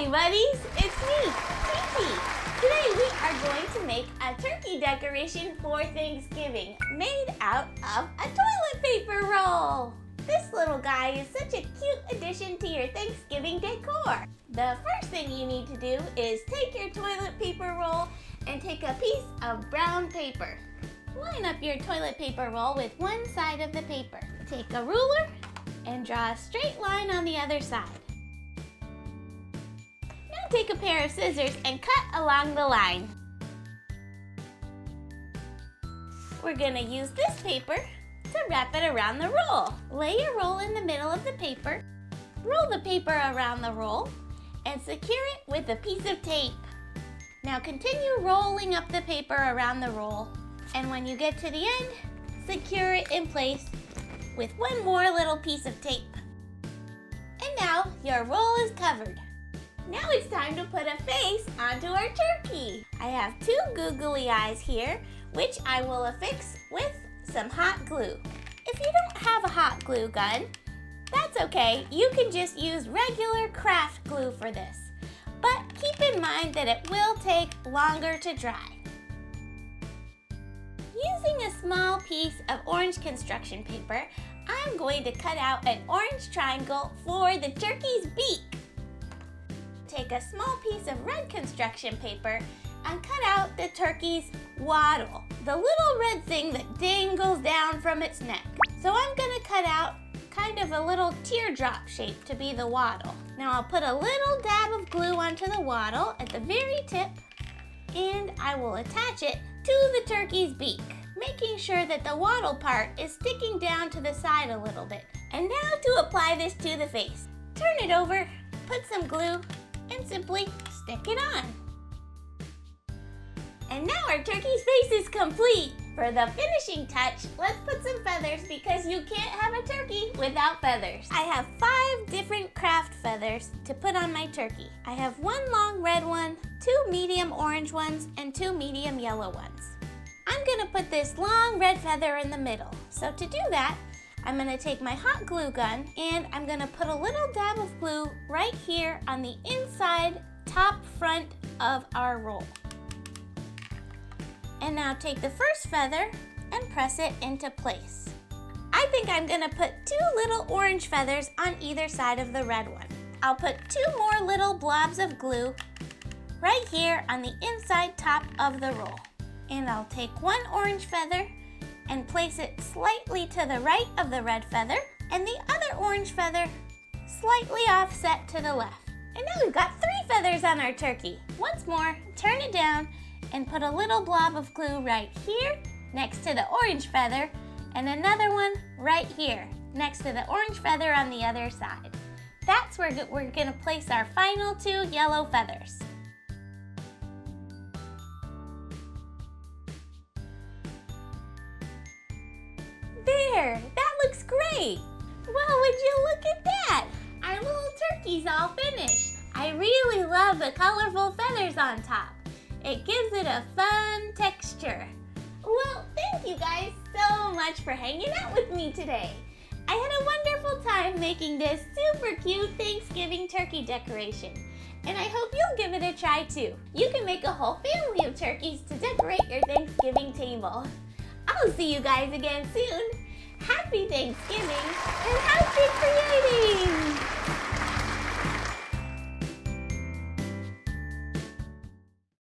Hi buddies, it's me, Titi. Today we are going to make a turkey decoration for Thanksgiving made out of a toilet paper roll. This little guy is such a cute addition to your Thanksgiving decor. The first thing you need to do is take your toilet paper roll and take a piece of brown paper. Line up your toilet paper roll with one side of the paper. Take a ruler and draw a straight line on the other side. Now take a pair of scissors and cut along the line. We're going to use this paper to wrap it around the roll. Lay your roll in the middle of the paper, roll the paper around the roll, and secure it with a piece of tape. Now continue rolling up the paper around the roll, and when you get to the end, secure it in place with one more little piece of tape. And now your roll is covered. Now it's time to put a face onto our turkey. I have two googly eyes here, which I will affix with some hot glue. If you don't have a hot glue gun, that's okay. You can just use regular craft glue for this. But keep in mind that it will take longer to dry. Using a small piece of orange construction paper, I'm going to cut out an orange triangle for the turkey's beak. Take a small piece of red construction paper and cut out the turkey's wattle, the little red thing that dangles down from its neck. So I'm going to cut out kind of a little teardrop shape to be the wattle. Now I'll put a little dab of glue onto the wattle at the very tip, and I will attach it to the turkey's beak, making sure that the wattle part is sticking down to the side a little bit. And now to apply this to the face. Turn it over, put some glue, and simply stick it on. And now our turkey's face is complete. For the finishing touch, let's put some feathers because you can't have a turkey without feathers. I have 5 different craft feathers to put on my turkey. I have 1 long red one, 2 medium orange ones, and 2 medium yellow ones. I'm gonna put this long red feather in the middle. So to do that, I'm gonna take my hot glue gun and I'm gonna put a little dab of glue right here on the inside top front of our roll. And now take the first feather and press it into place. I think I'm gonna put 2 little orange feathers on either side of the red one. I'll put 2 more little blobs of glue right here on the inside top of the roll. And I'll take 1 orange feather and place it slightly to the right of the red feather, and the other orange feather slightly offset to the left. And now we've got 3 feathers on our turkey. Once more, turn it down and put a little blob of glue right here next to the orange feather, and another one right here next to the orange feather on the other side. That's where we're gonna place our final 2 yellow feathers. There, that looks great. Well, would you look at that? Our little turkey's all finished. I really love the colorful feathers on top. It gives it a fun texture. Well, thank you guys so much for hanging out with me today. I had a wonderful time making this super cute Thanksgiving turkey decoration, and I hope you'll give it a try too. You can make a whole family of turkeys to decorate your Thanksgiving table. I'll see you guys again soon. Happy Thanksgiving and happy creating!